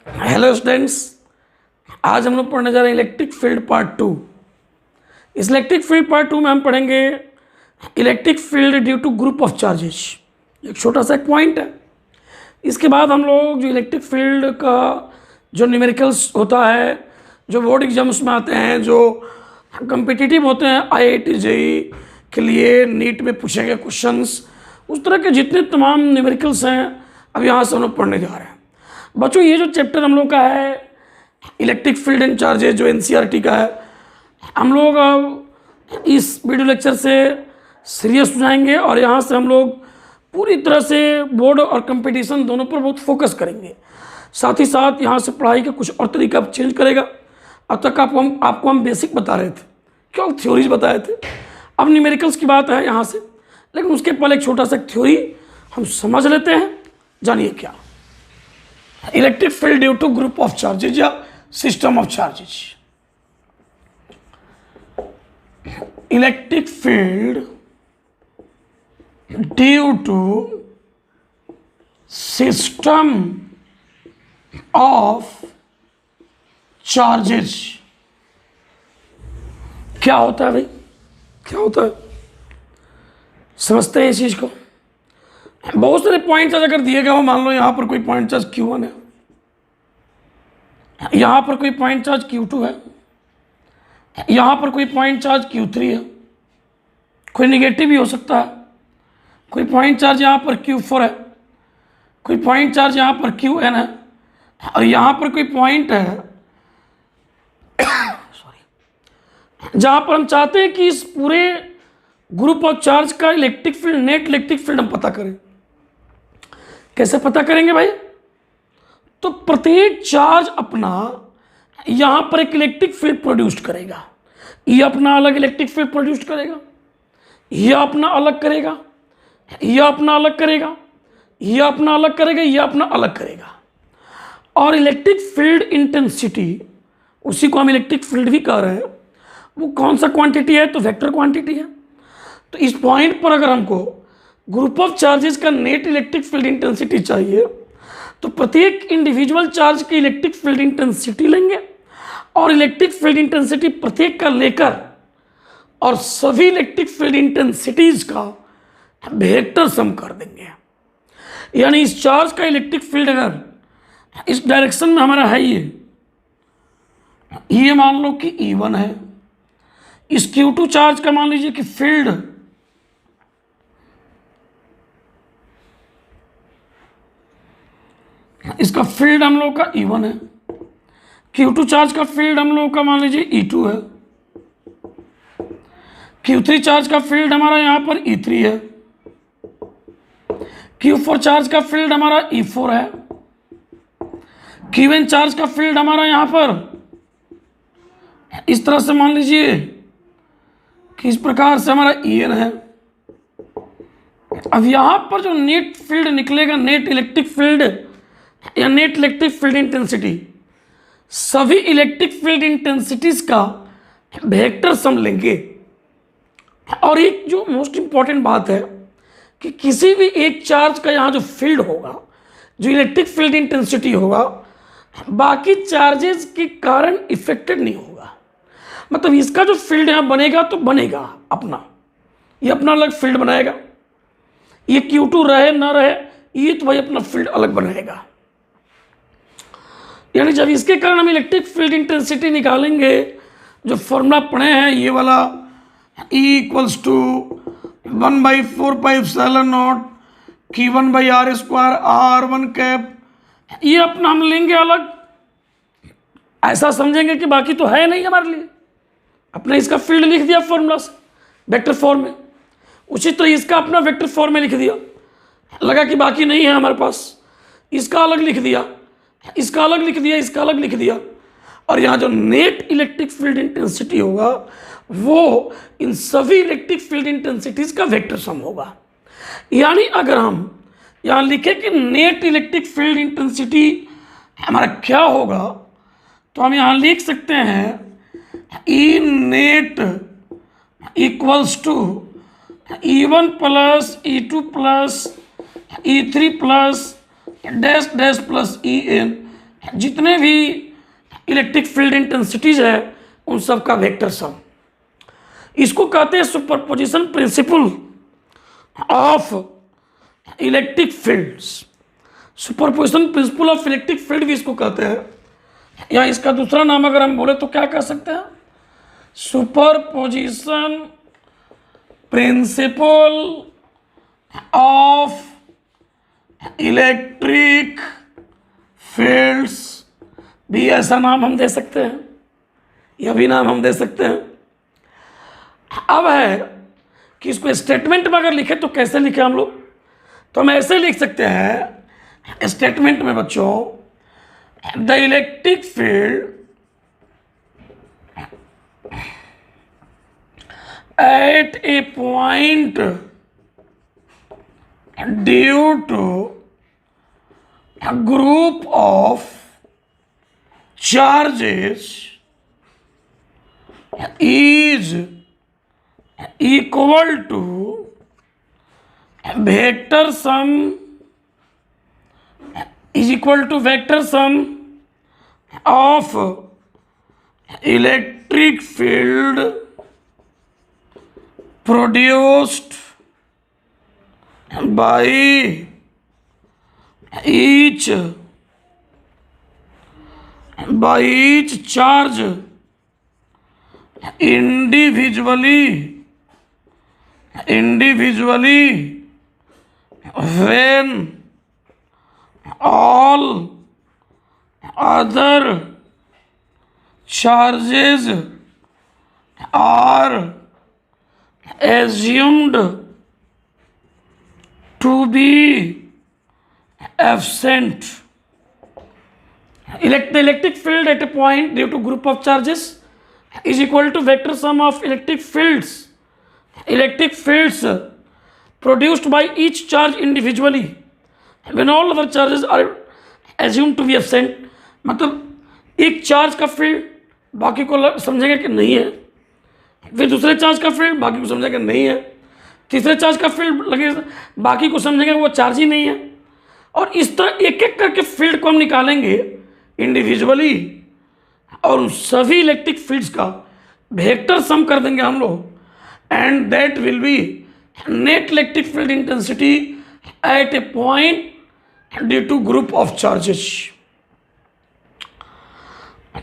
Hello students, आज हम लोग पढ़ने जा रहे हैं इलेक्ट्रिक फील्ड पार्ट 2। इस इलेक्ट्रिक फील्ड पार्ट 2 में हम पढ़ेंगे electric field due to group of charges. एक छोटा सा एक पॉइंट है। इसके बाद हम लोग जो इलेक्ट्रिक फील्ड का जो न्यूमेरिकल्स होता है, जो बोर्ड एग्जाम्स में आते हैं, जो कम्पिटिटिव होते हैं IIT JEE के लिए, नीट में पूछे गए क्वेश्चंस, उस तरह के जितने तमाम न्यूमेरिकल्स हैं अब यहाँ से हम लोग पढ़ने जा रहे हैं। बच्चों, ये जो चैप्टर हम लोग का है इलेक्ट्रिक फील्ड एंड चार्जेस, जो NCERT का है, हम लोग अब इस वीडियो लेक्चर से सीरियस हो जाएंगे और यहाँ से हम लोग पूरी तरह से बोर्ड और कंपटीशन दोनों पर बहुत फोकस करेंगे। साथ ही साथ यहाँ से पढ़ाई का कुछ और तरीका चेंज करेगा। अब तक आपको हम बेसिक बता रहे थे, क्यों थ्योरीज बताए थे। अब न्यूमेरिकल्स की बात है यहाँ से, लेकिन उसके पहले एक छोटा सा थ्योरी हम समझ लेते हैं। जानिए क्या electric field due to group of charges या system of charges. Electric field due to system of charges. क्या होता है भाई, क्या होता है, समझते हैं इस चीज को। बहुत सारे पॉइंट चार्ज अगर दिए गए हो, मान लो यहां पर कोई पॉइंट चार्ज Q1 है, यहां पर कोई पॉइंट चार्ज Q2 है, यहां पर कोई पॉइंट चार्ज Q3 है, कोई निगेटिव भी हो सकता है, कोई पॉइंट चार्ज यहां पर Q4 है, कोई पॉइंट चार्ज यहां पर Qn है, और यहां पर कोई पॉइंट है सॉरी, जहां पर हम चाहते हैं कि इस पूरे ग्रुप ऑफ चार्ज का electric field, net electric field हम पता करें। कैसे पता करेंगे भाई? तो प्रत्येक चार्ज अपना यहां पर एक इलेक्ट्रिक फील्ड प्रोड्यूस करेगा। ये अपना अलग इलेक्ट्रिक फील्ड प्रोड्यूस करेगा, ये अपना अलग करेगा, ये अपना अलग करेगा, ये अपना अलग करेगा, ये अपना अलग करेगा। और इलेक्ट्रिक फील्ड इंटेंसिटी, उसी को हम इलेक्ट्रिक फील्ड भी कह रहे हैं, वो कौन सा क्वांटिटी है? तो वेक्टर क्वांटिटी है। तो इस पॉइंट पर अगर हमको ग्रुप ऑफ चार्जेस का नेट इलेक्ट्रिक फील्ड इंटेंसिटी चाहिए, तो प्रत्येक इंडिविजुअल चार्ज की इलेक्ट्रिक फील्ड इंटेंसिटी लेंगे और इलेक्ट्रिक फील्ड इंटेंसिटी प्रत्येक का लेकर और सभी इलेक्ट्रिक फील्ड इंटेंसिटीज का वेक्टर सम कर देंगे। यानी इस चार्ज का इलेक्ट्रिक फील्ड अगर इस डायरेक्शन में हमारा है, ये मान लो कि E1 है, इस Q2 चार्ज का मान लीजिए कि फील्ड इसका फील्ड हम लोग का E1 है, Q2 चार्ज का फील्ड हम लोग का मान लीजिए E2 है, Q3 चार्ज का फील्ड हमारा यहां पर E3 है, Q4 चार्ज का फील्ड हमारा E4 है, Qn चार्ज का फील्ड हमारा यहां पर इस तरह से मान लीजिए कि इस प्रकार से हमारा En है। अब यहां पर जो नेट फील्ड निकलेगा, नेट इलेक्ट्रिक फील्ड या नेट इलेक्ट्रिक फील्ड इंटेंसिटी, सभी इलेक्ट्रिक फील्ड इंटेंसिटीज का वेक्टर सम लेंगे। और एक जो मोस्ट इंपॉर्टेंट बात है कि किसी भी एक चार्ज का यहाँ जो फील्ड होगा, जो इलेक्ट्रिक फील्ड इंटेंसिटी होगा, बाकी चार्जेस के कारण इफेक्टेड नहीं होगा। मतलब इसका जो फील्ड यहाँ बनेगा तो बनेगा अपना, ये अपना अलग फील्ड बनाएगा। ये Q2 रहे ना रहे, ये तो भाई अपना फील्ड अलग बनाएगा। यानी जब इसके कारण हम इलेक्ट्रिक फील्ड इंटेंसिटी निकालेंगे, जो फॉर्मूला पढ़े हैं ये वाला, E = 1/4πε0 Q1/r² R1 कैप, ये अपना हम लेंगे अलग। ऐसा समझेंगे कि बाकी तो है नहीं हमारे लिए, अपने इसका फील्ड लिख दिया फॉर्मूला से वेक्टर फॉर्म में, उसी तरह इसका अपना वेक्टर फॉर्म में लिख दिया, लगा कि बाकी नहीं है हमारे पास, इसका अलग लिख दिया, इसका अलग लिख दिया, इसका अलग लिख दिया। और यहाँ जो नेट इलेक्ट्रिक फील्ड इंटेंसिटी होगा वो इन सभी इलेक्ट्रिक फील्ड इंटेंसिटीज का वेक्टर सम होगा। यानी अगर हम यहाँ लिखें कि नेट इलेक्ट्रिक फील्ड इंटेंसिटी हमारा क्या होगा, तो हम यहाँ लिख सकते हैं E net = E1 + E2 + E3 + dash dash + En जितने भी इलेक्ट्रिक फील्ड इंटेंसिटीज है उन सब का वेक्टर सम। इसको कहते हैं superposition principle of electric fields. Superposition principle of electric field भी इसको कहते हैं, या इसका दूसरा नाम अगर हम बोले तो क्या कह सकते हैं, superposition principle of electric fields भी ऐसा नाम हम दे सकते हैं, यह भी नाम हम दे सकते हैं। अब है कि इसको स्टेटमेंट में अगर लिखे तो कैसे लिखे हम लोग, तो हम ऐसे लिख सकते हैं स्टेटमेंट में बच्चों, the electric field at a point due to a group of charges is equal to vector sum of electric field produced by each charge individually when all other charges are assumed to be absent. The electric field at a point due to group of charges is equal to vector sum of electric fields produced by each charge individually when all other charges are assumed to be absent. मतलब एक charge का field बाकी को समझेगा कि नहीं है, फिर दूसरे चार्ज का फील्ड बाकी को समझेगा नहीं है, तीसरे चार्ज का फील्ड लगे बाकी को समझेगा वो चार्ज ही नहीं है, और इस तरह एक एक करके फील्ड को हम निकालेंगे इंडिविजुअली और उन सभी इलेक्ट्रिक फील्ड्स का वेक्टर सम कर देंगे हम लोग, and that will be net electric field intensity at a point due to group of charges.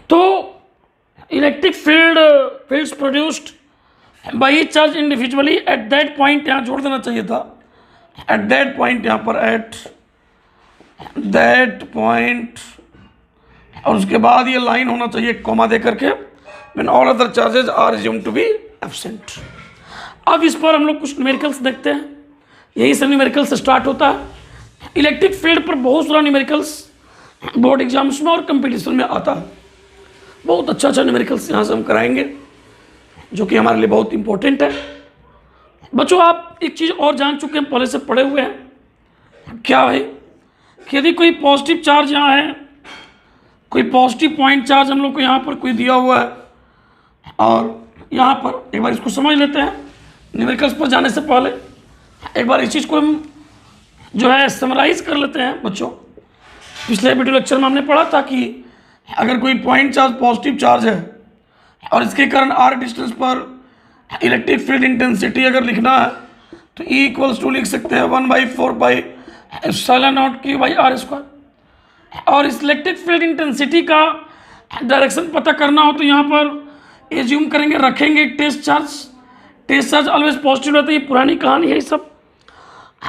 तो electric fields produced by each charge individually at that point, यहाँ जोड़ देना चाहिए था एट दैट पॉइंट, यहाँ पर एट दैट पॉइंट, और उसके बाद ये लाइन होना चाहिए कॉमा दे करके, when all other charges are assumed to be absent. अब इस पर हम लोग कुछ न्यूमेरिकल्स देखते हैं, यही से न्यूमेरिकल्स स्टार्ट होता है। इलेक्ट्रिक फील्ड पर बहुत सारा न्यूमेरिकल्स बोर्ड एग्जाम्स में और कंपटीशन में आता है, बहुत अच्छा न्यूमेरिकल्स यहाँ से हम कराएंगे जो कि हमारे लिए बहुत इंपॉर्टेंट है। बच्चों आप एक चीज़ और जान चुके हैं, पहले से पढ़े हुए हैं, क्या है कि यदि कोई पॉजिटिव चार्ज यहाँ है, कोई पॉजिटिव पॉइंट चार्ज हम लोग को यहाँ पर कोई दिया हुआ है, और यहाँ पर एक बार इसको समझ लेते हैं न्यूमेरिकल्स पर जाने से पहले, एक बार इस चीज़ को हम जो है समराइज कर लेते हैं। बच्चों पिछले वीडियो लेक्चर में हमने पढ़ा था कि अगर कोई पॉइंट चार्ज पॉजिटिव चार्ज है और इसके कारण आर डिस्टेंस पर इलेक्ट्रिक फील्ड इंटेंसिटी अगर लिखना है तो E इक्वल्स टू लिख सकते हैं 1/4πε0 Q/r²। और इस इलेक्ट्रिक फील्ड इंटेंसिटी का डायरेक्शन पता करना हो तो यहाँ पर एज्यूम करेंगे, रखेंगे टेस्ट चार्ज ऑलवेज पॉजिटिव रहता है, ये पुरानी कहानी है सब।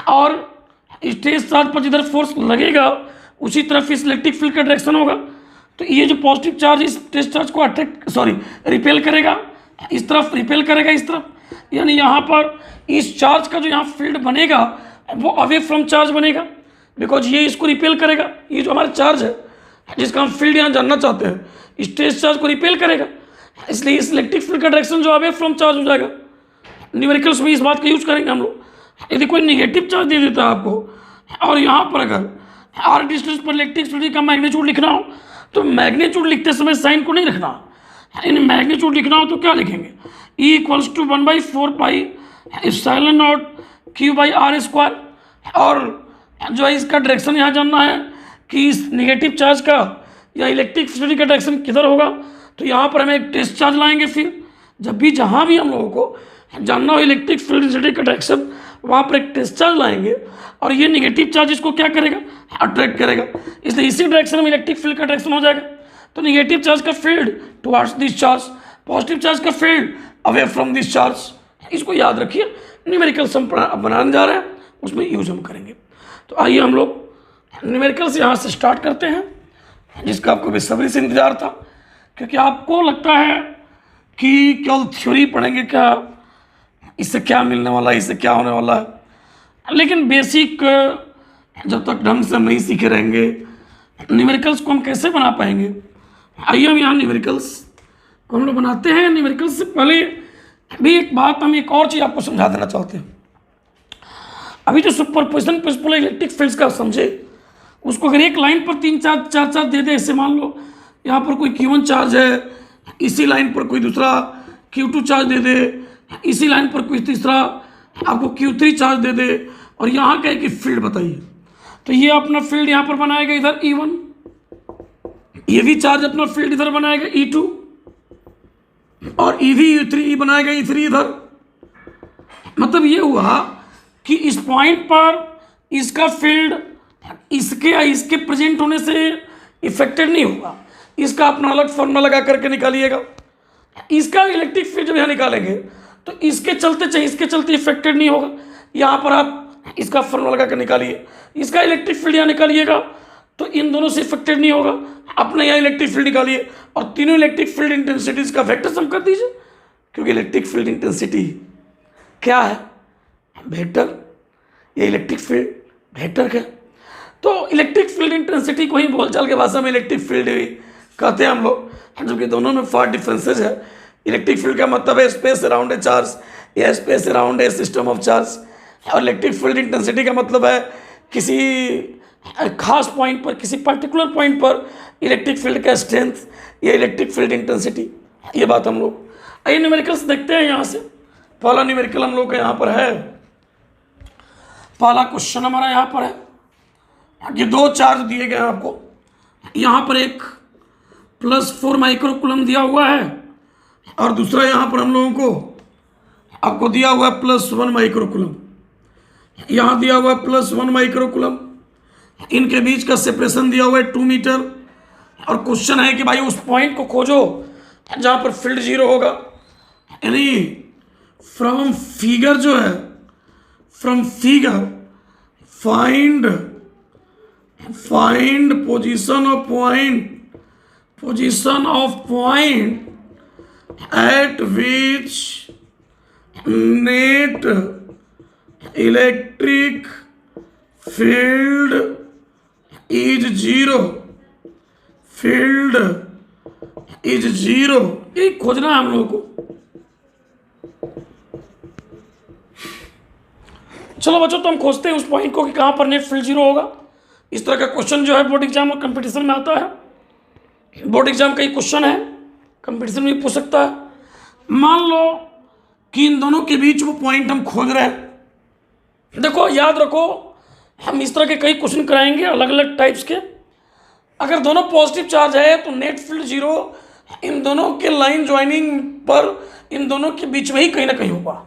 और इस टेस्ट चार्ज पर जिधर फोर्स लगेगा उसी तरफ इस इलेक्ट्रिक फील्ड का डायरेक्शन होगा, तो ये जो पॉजिटिव चार्ज इस टेस्ट चार्ज को रिपेल करेगा, इस तरफ रिपेल करेगा इस तरफ, यानी यहाँ पर इस चार्ज का जो यहाँ फील्ड बनेगा वो अवे फ्रॉम चार्ज बनेगा, बिकॉज ये इसको रिपेल करेगा, ये जो हमारा चार्ज है जिसका हम फील्ड यहाँ जानना चाहते हैं इस टेस्ट चार्ज को रिपेल करेगा, इसलिए इस इलेक्ट्रिक फील्ड का डायरेक्शन जो अवे फ्रॉम चार्ज हो जाएगा। न्यूमेरिकल्स में इस बात का यूज करेंगे हम लोग। यदि कोई निगेटिव चार्ज दे देता है आपको और यहाँ पर अगर आर डिस्टेंस पर इलेक्ट्रिक फील्ड का मैग्नीट्यूड लिखना हो तो मैग्नीट्यूड लिखते समय साइन को नहीं रखना, इन मैग्नीट्यूड लिखना हो तो क्या लिखेंगे, E इक्वल्स टू 1/4πε0 Q/r²। और जो है इसका डायरेक्शन यहाँ जानना है कि इस निगेटिव चार्ज का या इलेक्ट्रिक फील्ड का डायरेक्शन किधर होगा, तो यहाँ पर हमें एक टेस्ट चार्ज लाएंगे। फिर जब भी जहाँ भी हम लोगों को जानना हो इलेक्ट्रिक फील्ड डेंसिटी का डायरेक्शन, वहाँ पर एक टेस्ट चार्ज लाएंगे और ये निगेटिव चार्ज इसको क्या करेगा, अट्रैक्ट करेगा। इसलिए इसी डायरेक्शन में इलेक्ट्रिक फील्ड का डायरेक्शन हो जाएगा। तो निगेटिव चार्ज का field towards this charge, positive charge का field away from this charge. इसको याद रखिए, न्यूमेरिकल्स हम बनाने जा रहे हैं, उसमें यूज हम करेंगे। तो आइए हम लोग न्यूमेरिकल्स यहाँ से स्टार्ट करते हैं, जिसका आपको बेसब्री से इंतजार था, क्योंकि आपको लगता है कि केवल थ्योरी पढ़ेंगे क्या, इससे क्या मिलने वाला है, इससे क्या होने वाला है। लेकिन बेसिक जब तक ढंग से हम नहीं सीखे रहेंगे, न्यूमेरिकल्स को हम कैसे बना पाएंगे। आइए हम यहाँ न्यूमेरिकल्स को हम लोग बनाते हैं। न्यूमेरिकल्स से पहले भी एक बात, हम एक और चीज़ आपको समझा देना चाहते हैं। अभी जो सुपरपोजिशन प्रिंसिपल इलेक्ट्रिक फील्ड्स का समझे, उसको अगर एक लाइन पर 3 4 चार्ज दे दे, ऐसे मान लो यहाँ पर कोई Q1 चार्ज है, इसी लाइन पर कोई दूसरा Q2 चार्ज दे दे, इसी लाइन पर कोई तीसरा आपको Q3 चार्ज दे दे, और यहाँ क्या है कि फील्ड बताइए, तो ये अपना फील्ड यहाँ पर बनाएगा इधर E1, ये भी चार्ज अपना फील्ड इधर बनाएगा E2, और E3 बनाएगा E3 इधर। मतलब ये हुआ कि इस पॉइंट पर इसका फील्ड इसके या इसके प्रेजेंट होने से इफेक्टेड नहीं होगा, इसका अपना अलग फॉर्मूला लगा करके निकालिएगा। इसका इलेक्ट्रिक फील्ड जब यहाँ निकालेंगे तो इसके चलते चाहे इसके चलते इफेक्टेड नहीं होगा। यहाँ पर आप इसका फॉर्मूला लगा कर निकालिए, इसका इलेक्ट्रिक फील्ड यहाँ निकालिएगा तो इन दोनों से इफेक्टेड नहीं होगा। अपने यहाँ इलेक्ट्रिक फील्ड निकालिए और तीनों इलेक्ट्रिक फील्ड इंटेंसिटीज का वेक्टर सम कर दीजिए, क्योंकि इलेक्ट्रिक फील्ड इंटेंसिटी क्या है, वेक्टर। ये इलेक्ट्रिक फील्ड वेक्टर है। तो इलेक्ट्रिक फील्ड इंटेंसिटी को ही बोलचाल के भाषा में इलेक्ट्रिक फील्ड भी कहते हैं हम लोग, जो कि दोनों में फार डिफरेंसेज है। इलेक्ट्रिक फील्ड का मतलब है स्पेस अराउंड ए चार्ज या space around a system of charge, और इलेक्ट्रिक फील्ड इंटेंसिटी का मतलब है किसी खास पॉइंट पर, किसी पर्टिकुलर पॉइंट पर इलेक्ट्रिक फील्ड का स्ट्रेंथ या इलेक्ट्रिक फील्ड इंटेंसिटी। ये बात हम लोग आइए न्यूमेरिकल्स देखते हैं। यहाँ से पहला न्यूमेरिकल हम लोग का यहाँ पर है, पहला क्वेश्चन हमारा यहाँ पर है। ये 2 चार्ज दिए गए हैं आपको, यहाँ पर एक +4 माइक्रोकूलम दिया हुआ है और दूसरा यहाँ पर हम लोगों को आपको दिया हुआ है +1 माइक्रोकूलम। यहाँ दिया हुआ है +1 माइक्रोकूलम, इनके बीच का सेपरेशन दिया हुआ है 2 मीटर, और क्वेश्चन है कि भाई उस पॉइंट को खोजो जहाँ पर फील्ड 0 होगा। यानी फ्रॉम फिगर जो है, from figure find position of point eight which net electric field is zero. ये खोजना है हम लोगों को। चलो बच्चों, तो हम खोजते हैं उस पॉइंट को कि कहाँ पर नेट फील्ड 0 होगा। इस तरह का क्वेश्चन जो है बोर्ड एग्जाम और कंपटीशन में आता है। बोर्ड एग्जाम का ही क्वेश्चन है, कंपटीशन में भी पूछ सकता है। मान लो कि इन दोनों के बीच वो पॉइंट हम खोज रहे हैं। देखो याद रखो, हम इस तरह के कई क्वेश्चन कराएंगे अलग अलग टाइप्स के। अगर दोनों पॉजिटिव चार्ज है तो नेट फील्ड 0 इन दोनों के लाइन ज्वाइनिंग पर इन दोनों के बीच में ही कहीं ना कहीं होगा,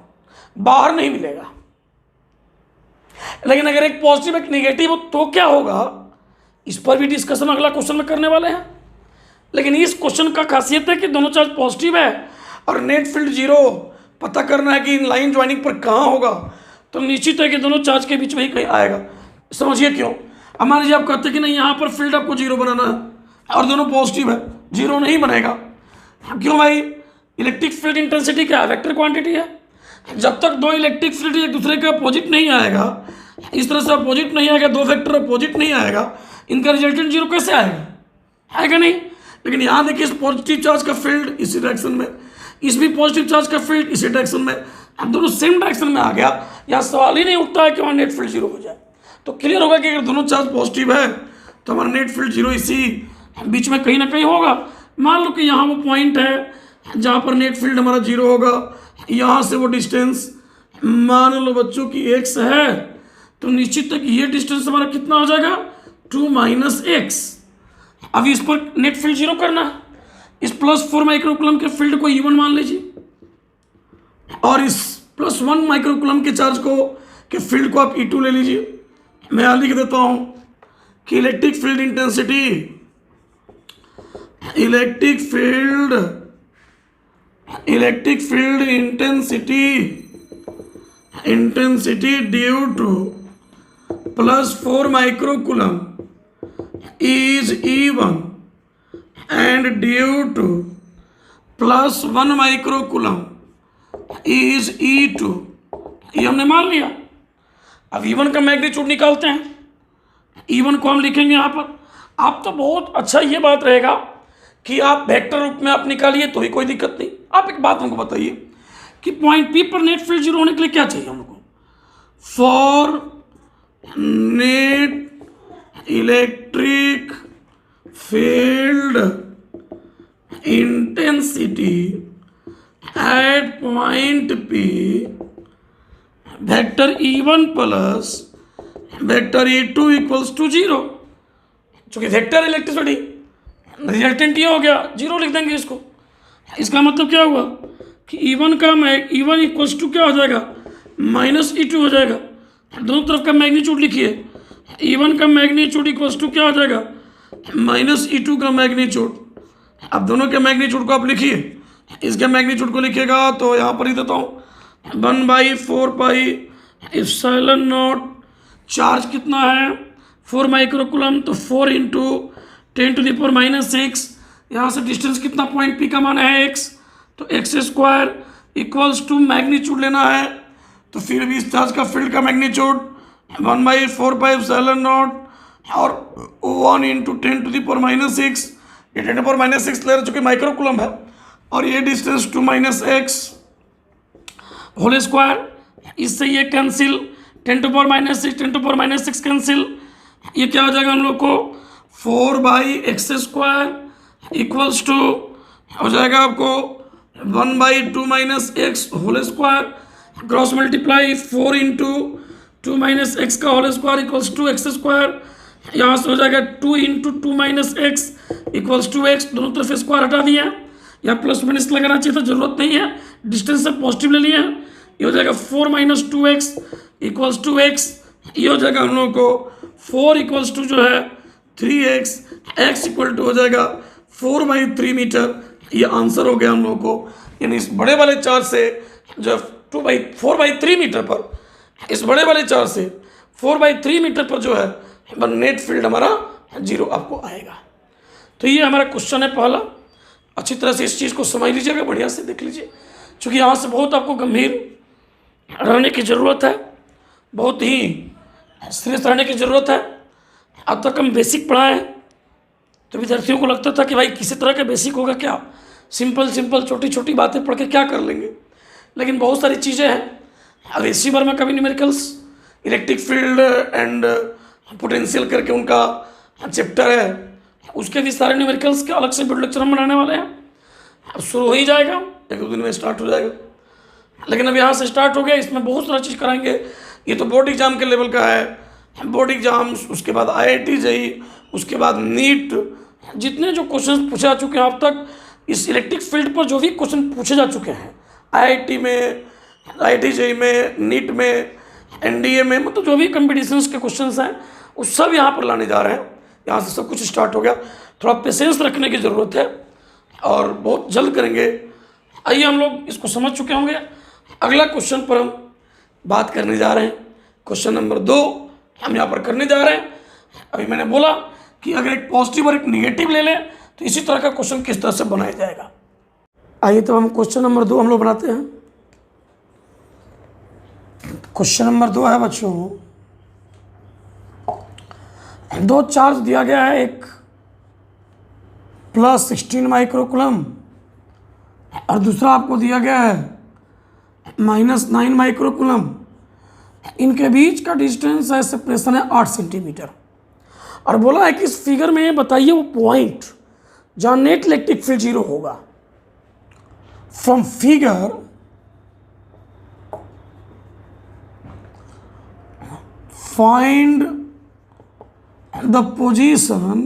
बाहर नहीं मिलेगा। लेकिन अगर एक पॉजिटिव एक नेगेटिव हो तो क्या होगा, इस पर भी डिस्कशन अगला क्वेश्चन में करने वाले हैं। लेकिन इस क्वेश्चन का खासियत है कि दोनों चार्ज पॉजिटिव है और नेट फील्ड 0 पता करना है कि इन लाइन ज्वाइनिंग पर कहाँ होगा, तो निश्चित है कि दोनों चार्ज के बीच में ही कहीं आएगा। समझिए क्यों। हमारे जी आप कहते हैं कि नहीं यहाँ पर फील्ड आपको 0 बनाना है और दोनों पॉजिटिव है, 0 नहीं बनेगा। क्यों भाई, इलेक्ट्रिक फील्ड इंटेंसिटी क्या है, वेक्टर क्वांटिटी है। जब तक 2 इलेक्ट्रिक फील्ड एक दूसरे का अपोजिट नहीं आएगा, इस तरह से अपोजिट नहीं आएगा, 2 वेक्टर अपोजिट नहीं आएगा, इनका रिजल्टेंट 0 कैसे आएगा नहीं। लेकिन यहाँ देखिए, इस पॉजिटिव चार्ज का फील्ड इसी डायरेक्शन में, इस भी पॉजिटिव चार्ज का फील्ड इसी डायरेक्शन में, अब दोनों सेम डायरेक्शन में आ गया। यहाँ सवाल ही नहीं उठता है कि वहाँ नेट फील्ड 0 हो जाए। तो क्लियर होगा कि अगर दोनों चार्ज पॉजिटिव है तो हमारा नेट फील्ड 0 इसी बीच में कहीं ना कहीं होगा। मान लो कि यहाँ वो पॉइंट है जहाँ पर नेट फील्ड हमारा 0 होगा, यहाँ से वो डिस्टेंस मान लो बच्चों की x है, तो निश्चित है कि ये डिस्टेंस हमारा कितना हो जाएगा, 2 - x। अब इस पर नेट फील्ड जीरो करना है। इस +4 माइक्रोकुलम के फील्ड को E1 मान लीजिए और इस +1 माइक्रोकुलम के चार्ज को के फील्ड को आप E2 ले लीजिए। मैं यहाँ लिख देता हूँ कि electric field intensity due to +4 microcoulomb is E1 and due to +1 microcoulomb is E2, ये हमने मान लिया। अब E1 का मैग्नीट्यूड निकालते हैं। E1 को हम लिखेंगे यहाँ पर। आप तो बहुत अच्छा ये बात रहेगा कि आप वेक्टर रूप में आप निकालिए तो ही कोई दिक्कत नहीं। आप एक बात हमको बताइए कि पॉइंट P पर नेट फील्ड जीरो होने के लिए क्या चाहिए हमको? For net electric field intensity at point P vector E1 plus vector E2 equals to 0। चूंकि वेक्टर इलेक्ट्रिसिटी रिजल्टेंट ये हो गया, 0 लिख देंगे इसको। इसका मतलब क्या हुआ कि E1 इक्वल्स टू क्या हो जाएगा? -E2 हो जाएगा। दोनों तरफ का मैग्नीट्यूड लिखिए। E1 का मैग्नीट्यूड इक्वल्स टू क्या हो जाएगा? -E2 का मैग्नीट्यूड। अब दोनों के मैग्नीट्यूड को आप लिखिए। इसके मैग्नीट्यूड को लिखिएगा तो यहाँ पर ही देता हूँ 1/4πε0। चार्ज कितना है? 4 माइक्रोकुलम, तो 4 × 10⁻⁻⁶। यहाँ से डिस्टेंस कितना पॉइंट P का मान है x, तो x² इक्वल्स टू मैग्नीट्यूड लेना है। तो फिर भी इस चार्ज का फील्ड का मैग्नीट्यूड 1/4πε0 और 1 × 10⁻⁻⁶। ये 10⁻⁻⁶ ले चूँकि माइक्रोकुलम है और ये डिस्टेंस 2 - x होल स्क्वायर। इससे ये कैंसिल, 10⁻⁻⁶ कैंसिल। ये क्या हो जाएगा हम लोग को? 4/x² इक्वल्स टू हो जाएगा आपको 1/2 - x whole square. Cross multiply 4 × 2 - x का whole square equals to x²। यहाँ से हो जाएगा 2 × 2 - x इक्वल्स टू x। दोनों तरफ स्क्वायर हटा दिया, या प्लस माइनस लगाना चाहिए था, जरूरत नहीं है। डिस्टेंस से पॉजिटिव ले लिया। ये हो जाएगा 4 - 2x इक्वल्स टू x। ये हो जाएगा हम लोग को 4 इक्वल्स टू जो है 3x, x इक्वल टू हो जाएगा 4/3 मीटर। ये आंसर हो गया हम लोग को। यानी इस बड़े वाले चार्ज से जो 4/3 मीटर पर, इस बड़े वाले चार्ज से 4/3 मीटर पर जो है नेट फील्ड हमारा 0 आपको आएगा। तो ये हमारा क्वेश्चन है पहला। अच्छी तरह से इस चीज़ को समझ लीजिएगा, बढ़िया से देख लीजिए, क्योंकि यहाँ से बहुत आपको गंभीर रहने की ज़रूरत है, बहुत ही सीरियस रहने की ज़रूरत है। अब तक हम बेसिक पढ़ाए हैं तो विद्यार्थियों को लगता था कि भाई किसी तरह का बेसिक होगा क्या, सिंपल छोटी छोटी बातें पढ़ के क्या कर लेंगे, लेकिन बहुत सारी चीज़ें हैं। अब इसी बार में कभी numericals, electric field and potential करके उनका चैप्टर है, उसके भी सारे न्यूमेरिकल्स के अलग से वीडियो लेक्चर हम बनाने वाले हैं। अब शुरू हो ही जाएगा, 1-2 दिन में स्टार्ट हो जाएगा। लेकिन अब यहाँ से स्टार्ट हो गया, इसमें बहुत सारा चीज़ कराएंगे। ये तो बोर्ड एग्जाम के लेवल का है, बोर्ड एग्जाम, उसके बाद IIT JEE, उसके बाद नीट, जितने जो क्वेश्चन पूछे जा चुके हैं अब तक इस इलेक्ट्रिक फील्ड पर, जो भी क्वेश्चन पूछे जा चुके हैं IIT में, IIT JEE में, नीट में, NDA में, मतलब जो भी कंपटीशंस के क्वेश्चंस हैं वो सब यहाँ पर लाने जा रहे हैं। यहाँ से सब कुछ स्टार्ट हो गया। थोड़ा पेशेंस रखने की ज़रूरत है और बहुत जल्द करेंगे। आइए, हम लोग इसको समझ चुके होंगे। अगला क्वेश्चन पर हम बात करने जा रहे हैं। क्वेश्चन नंबर 2 हम यहाँ पर करने जा रहे हैं। अभी मैंने बोला कि अगर एक पॉजिटिव और एक निगेटिव ले लें तो इसी तरह का क्वेश्चन किस तरह से बनाया जाएगा। आइए तो हम क्वेश्चन नंबर 2 हम लोग बनाते हैं। क्वेश्चन नंबर 2 है बच्चों, 2 चार्ज दिया गया है, एक +16 माइक्रोकुलम और दूसरा आपको दिया गया है -9 माइक्रोकुलम। इनके बीच का डिस्टेंस है, सेपरेशन है 8 सेंटीमीटर। और बोला है कि इस फिगर में बताइए वो पॉइंट जहाँ नेट इलेक्ट्रिक फील्ड 0 होगा। From figure find the position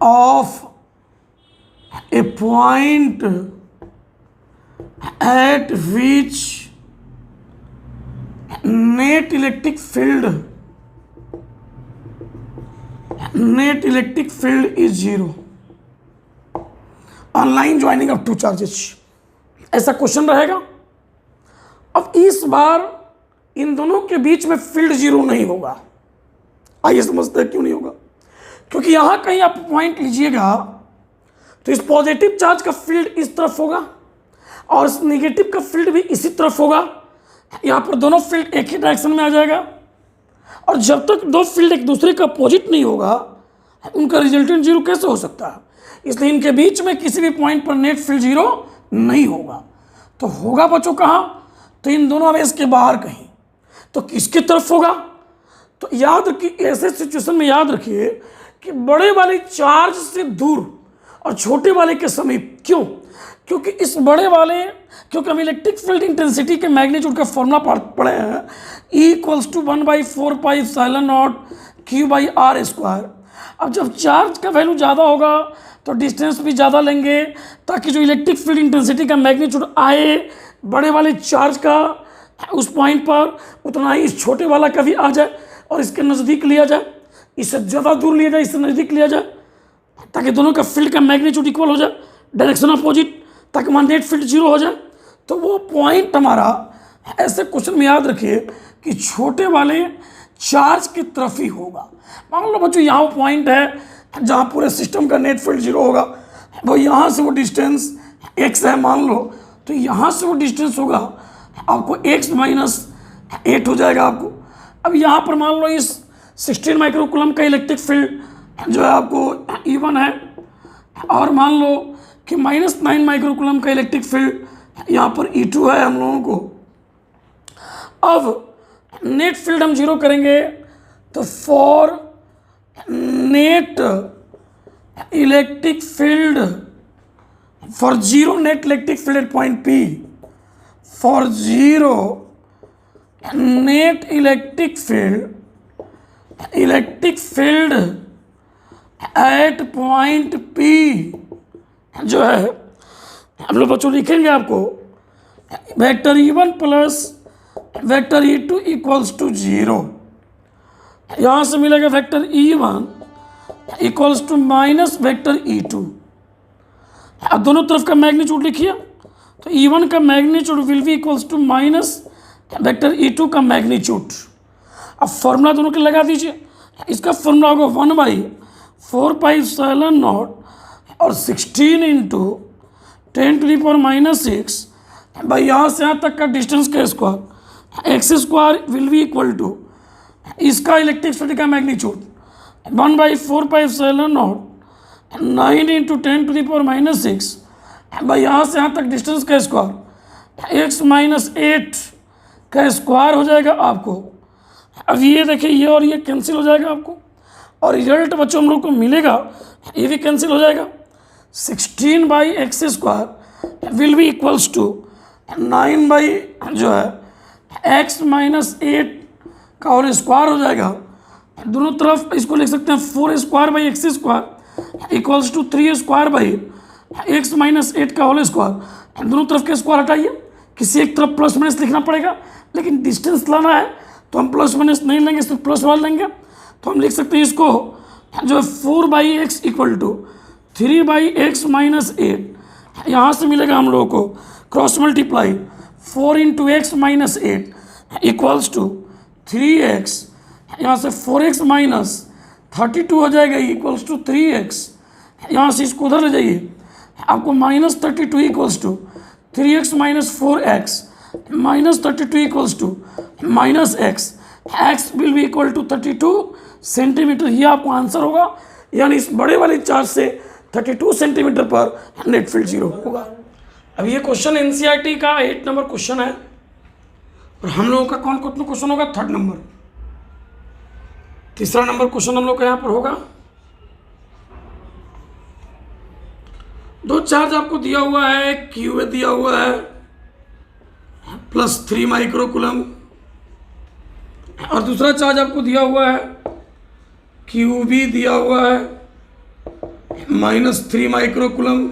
of a point at which net electric field is zero on line joining of two charges। ऐसा क्वेश्चन रहेगा। अब इस बार इन दोनों के बीच में फील्ड जीरो नहीं होगा। आइए समझते हैं क्यों नहीं होगा। क्योंकि यहां कहीं आप पॉइंट लीजिएगा तो इस पॉजिटिव चार्ज का फील्ड इस तरफ होगा और इस नेगेटिव का फील्ड भी इसी तरफ होगा। यहां पर दोनों फील्ड एक ही डायरेक्शन में आ जाएगा और जब तक दो फील्ड एक दूसरे का अपोजिट नहीं होगा उनका रिजल्टेंट जीरो कैसे हो सकता है। इसलिए इनके बीच में किसी भी पॉइंट पर नेट फील्ड जीरो नहीं होगा। तो होगा बच्चों कहाँ, तो इन दोनों बेस के बाहर कहीं। तो किसकी तरफ होगा, तो याद रखिए ऐसे सिचुएशन में याद रखिए कि बड़े वाले चार्ज से दूर और छोटे वाले के समीप। क्यों, क्योंकि इस बड़े वाले, क्योंकि हम इलेक्ट्रिक फील्ड इंटेंसिटी के मैग्नीट्यूड का फॉर्मूला पढ़े हैं, E = 1/4πε0 Q/r²। अब जब चार्ज का वैल्यू ज़्यादा होगा तो डिस्टेंस भी ज़्यादा लेंगे ताकि जो इलेक्ट्रिक फील्ड इंटेंसिटी का मैग्नीट्यूड आए बड़े वाले चार्ज का उस पॉइंट पर, उतना ही इस छोटे वाला का भी आ जाए और इसके नज़दीक लिया जाए, इससे ज़्यादा दूर लिया जाए, इससे नज़दीक लिया जाए, ताकि दोनों का फील्ड का मैग्नीट्यूड इक्वल हो जाए, डायरेक्शन अपोजिट, ताकि वहाँ नेट फील्ड जीरो हो जाए। तो वो पॉइंट हमारा ऐसे क्वेश्चन में याद रखिए कि छोटे वाले चार्ज की तरफ ही होगा। मान लो बच्चों यहाँ पॉइंट है जहाँ पूरे सिस्टम का नेट फील्ड जीरो होगा, वो यहाँ से वो डिस्टेंस x है मान लो, तो यहाँ से वो डिस्टेंस होगा आपको x-8 हो जाएगा आपको। अब यहाँ पर मान लो इस 16 माइक्रोकूलम का इलेक्ट्रिक फील्ड जो है आपको E1 है और मान लो कि -9 माइक्रोकूलम का इलेक्ट्रिक फील्ड यहाँ पर E2 है हम लोगों को। अब नेट फील्ड हम जीरो करेंगे तो for net electric field, for zero net electric field at point P, for zero net electric field at point P जो है हम लोग बच्चों लिखेंगे आपको vector E1 plus vector E2 equals to 0। यहाँ से मिलेगा vector E1 equals to minus vector E2। अब दोनों तरफ का मैग्नीट्यूड लिखिए, तो E1 का magnitude will be equals to minus vector E2 का मैग्नीट्यूड। अब फॉर्मूला दोनों के लगा दीजिए। इसका फॉर्मूला होगा 1/4πε0 और 16 × 10⁻⁻⁶ भाई यहाँ से यहाँ तक का डिस्टेंस का square x² will be equal to इसका इलेक्ट्रिक फील्ड का मैग्नीट्यूड 1/4πε0 9 × 10⁻⁻⁶ भाई यहाँ से यहाँ तक डिस्टेंस का स्क्वायर x-8 का स्क्वायर हो जाएगा आपको। अब ये देखिए ये और ये कैंसिल हो जाएगा आपको और रिजल्ट बच्चों हम लोग को मिलेगा, ये भी कैंसिल हो जाएगा। 16/x² will be equals to 9 जो है x-8 का और स्क्वायर हो जाएगा। दोनों तरफ इसको लिख सकते हैं 4² इक्वल्स टू 3² का होल स्क्वायर। दोनों तरफ के स्क्वायर हटाइए, किसी एक तरफ प्लस माइनस लिखना पड़ेगा, लेकिन डिस्टेंस लाना है तो हम प्लस माइनस नहीं लेंगे, सिर्फ प्लस वाला लेंगे। तो हम लिख सकते हैं इसको जो है 4/x इक्वल टू 3/x-8। यहाँ से मिलेगा हम लोगों को cross multiply 4 × x-8 equals to 3x, यहाँ से 4x-32 हो जाएगा इक्वल्स टू 3x। यहाँ से इसको उधर ले जाइए, आपको -32 equals to 3x - 4x -32 equals to -x। x will be equal to 32 centimetre. ये आपको आंसर होगा, यानी इस बड़े वाले चार्ज से 32 सेंटीमीटर पर नेट फील्ड जीरो होगा। अब ये क्वेश्चन एनसीईआरटी का 8 नंबर क्वेश्चन है और हम लोगों का कौन क्वेश्चन होगा 3rd नंबर। तीसरा नंबर क्वेश्चन हम लोग का यहाँ पर होगा। दो चार्ज आपको दिया हुआ है, क्यू दिया हुआ है +3 माइक्रोकूलम और दूसरा चार्ज आपको दिया हुआ है क्यू भी दिया हुआ है -3 माइक्रो कूलम।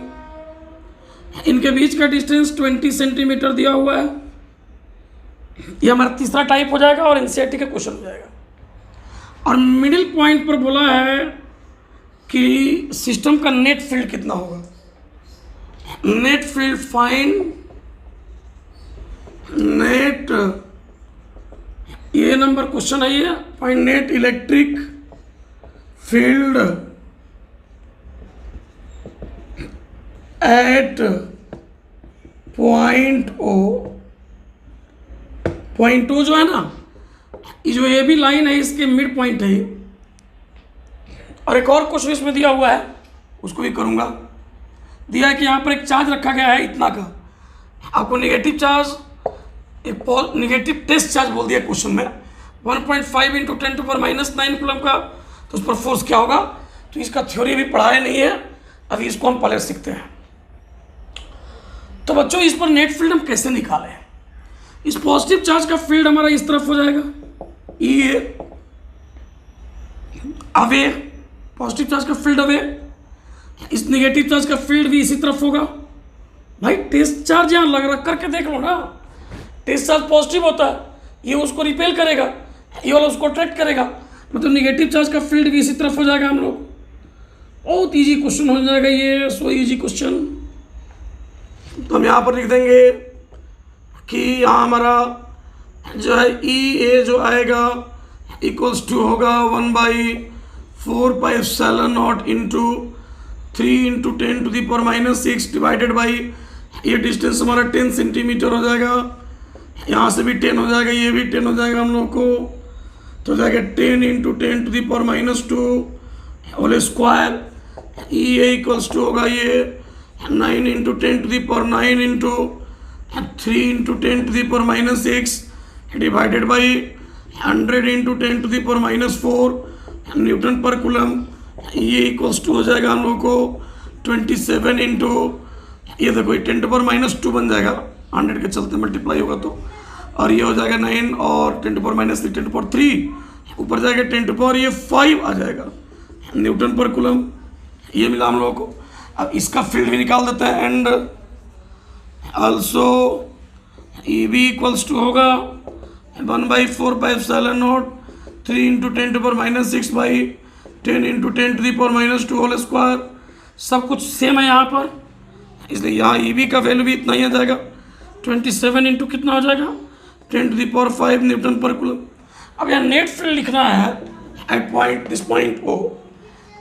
इनके बीच का डिस्टेंस 20 सेंटीमीटर दिया हुआ है। ये हमारा तीसरा टाइप हो जाएगा और एनसीईआरटी का क्वेश्चन हो जाएगा। और मिडिल पॉइंट पर बोला है कि सिस्टम का नेट फील्ड कितना होगा। नेट फील्ड फाइंड नेट, ये नंबर क्वेश्चन है ये, find net electric field at point O जो है ना, ये जो ए बी लाइन है इसके मिड पॉइंट है। और एक और क्वेश्चन इसमें दिया हुआ है, उसको भी करूंगा। दिया है कि यहाँ पर एक चार्ज रखा गया है इतना का, आपको नेगेटिव चार्ज, एक नेगेटिव टेस्ट चार्ज बोल दिया क्वेश्चन में, 1.5 × 10⁻⁹ कूलम का, तो उस पर फोर्स क्या होगा। तो इसका थ्योरी भी पढ़ाया नहीं है, अभी इसको हम पहले सीखते हैं। तो बच्चों इस पर नेट फील्ड हम कैसे निकालें। इस पॉजिटिव चार्ज का फील्ड हमारा इस तरफ हो जाएगा, ये अवे, पॉजिटिव चार्ज का फील्ड अवे। इस नेगेटिव चार्ज का फील्ड भी इसी तरफ होगा। भाई टेस्ट चार्ज यहाँ लग रख करके देख लो ना, टेस्ट चार्ज पॉजिटिव होता है, ये उसको रिपेल करेगा, ये वाला उसको अट्रैक्ट करेगा, मतलब नेगेटिव चार्ज का फील्ड भी इसी तरफ हो जाएगा। हम लोग बहुत इजी क्वेश्चन हो जाएगा ये, सो इजी क्वेश्चन। तो हम यहाँ पर लिख देंगे कि यहाँ हमारा जो है ई ए जो आएगा इक्वल्स टू होगा 1/4πε0 इंटू 3 × 10⁻⁻6 डिवाइडेड बाई, ये डिस्टेंस हमारा 10 सेंटीमीटर हो जाएगा। यहाँ से भी 10 हो जाएगा, ये भी 10 हो जाएगा हम लोग को, तो हो जाएगा 10 × 10⁻² होल स्क्वायर। ये इक्वल्स टू होगा ये 9 × 10⁹ इंटू 3 × 10⁻⁻6 डिवाइडेड बाई 100 × 10⁻⁴ न्यूटन पर कूलम। ये इक्वल्स टू हो जाएगा हम लोग को 27 इंटू, ये देखो ये 10⁻² बन जाएगा, 100 के चलते मल्टीप्लाई होगा तो, और ये हो जाएगा 9 और 10⁻³ 10⁻3 ऊपर जाएगा 10⁻5 आ जाएगा न्यूटन पर कूलम। ये मिला हम लोगों को। अब इसका फील्ड भी निकाल देते हैं। And also E be equals to होगा 1/4πε0 3 × 10⁻⁻6 बाई 10 × 10⁻² होल स्क्वायर। सब कुछ सेम है यहाँ पर, इसलिए यहाँ ई बी का वैल्यू भी इतना ही आ जाएगा। 27 इंटू कितना हो जाएगा 10⁵ न्यूटन पर कूलम। अब यहाँ नेट फील्ड लिखना है at point this point O,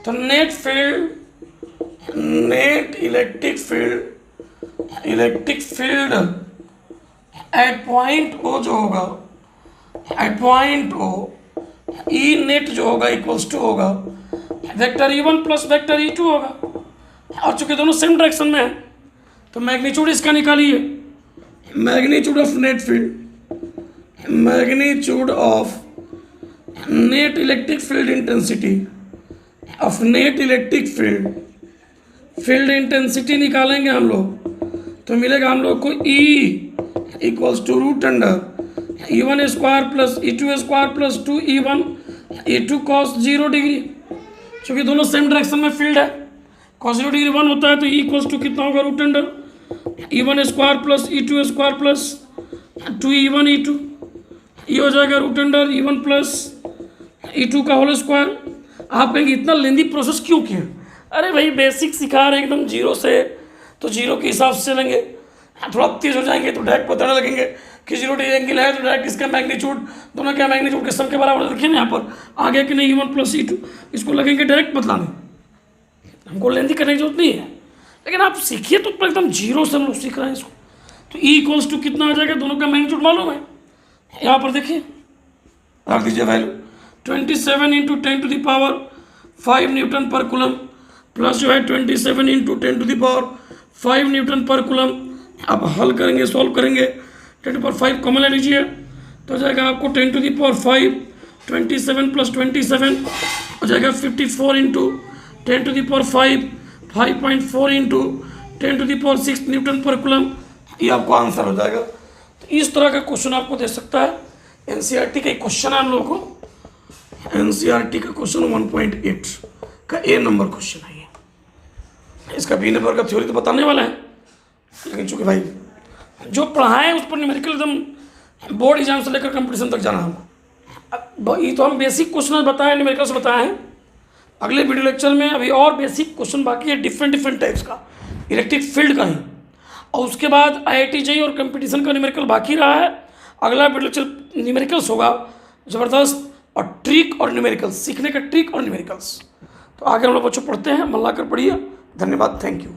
तो net field, net electric field at point O जो होगा, at point O E net जो होगा इक्वल्स टू होगा vector E1 plus vector E2 होगा। और चूंकि दोनों सेम डायरेक्शन में है तो मैग्नीट्यूड इसका निकालिए। Magnitude of net field, magnitude of net electric field intensity of net electric field intensity निकालेंगे हम लोग, तो मिलेगा हम लोग को E equals to √E1² plus E2² plus 2E1 E2 cos 0 degree. चूँकि दोनों सेम डायरेक्शन में फील्ड है, cos 0 डिग्री 1 होता है, तो E इक्वल्स टू कितना होगा √E1² plus E2² plus 2E1 E2, ये हो जाएगा √E1 प्लस E2 का होल स्क्वायर। आप कहेंगे इतना लेंदी प्रोसेस क्यों किया। अरे भाई बेसिक सिखा रहे हैं एकदम जीरो से, तो जीरो के हिसाब से चलेंगे, थोड़ा तेज हो जाएंगे तो डायरेक्ट बताने लगेंगे कि 0 डिग्री एंगल है तो डायरेक्ट इसका मैग्नीट्यूड, दोनों का मैग्नीट्यूड के सम के बराबर। देखिए ना यहाँ पर आगे कि नहीं E1 प्लस E2, इसको लगेंगे डायरेक्ट बतलाने, हमको लेंदी करने की जरूरत नहीं है। लेकिन आप सीखिए तो एकदम जीरो से हम लोग सीख रहे हैं इसको। तो E इक्वल्स टू कितना आ जाएगा, दोनों का मैग्नीट्यूड मालूम है, यहाँ पर देखिए रख दीजिए वैल्यू 27 × 10⁵ न्यूटन पर कूलम प्लस जो है 27 × 10⁵ न्यूटन पर कूलम। आप हल करेंगे, सॉल्व करेंगे, 10⁵ कॉमन ले लीजिए तो हो जाएगा आपको 10⁵, 27 प्लस 27 हो जाएगा 54 × 10⁵, 5.4 × 10⁶ न्यूटन पर कूलम। ये आपको आंसर हो जाएगा। तो इस तरह का क्वेश्चन आपको दे सकता है। एनसीईआरटी का एक क्वेश्चन है हम लोगों को, एनसीईआरटी का क्वेश्चन 1.8 का ए नंबर क्वेश्चन है ये। इसका बी नंबर का थ्योरी तो बताने वाला है, लेकिन चूंकि भाई जो पढ़ाएं उस पर न्यूमेरिकल एकदम बोर्ड एग्जाम से लेकर कंपटीशन तक जाना हमको। अब ये तो हम बेसिक क्वेश्चन बताए, न्यूमेरिकल्स बताए हैं। अगले वीडियो लेक्चर में अभी और बेसिक क्वेश्चन बाकी है डिफरेंट टाइप्स का, इलेक्ट्रिक फील्ड का ही, और उसके बाद IIT JEE और कंपटीशन का न्यूमेरिकल बाकी रहा है। अगला वीडियो लेक्चर न्यूमेरिकल्स होगा ज़बरदस्त, और ट्रिक और न्यूमेरिकल्स, सीखने का ट्रिक और न्यूमेरिकल्स। तो आगे हम लोग बच्चों पढ़ते हैं, मन लाकर पढ़िए। धन्यवाद, थैंक यू।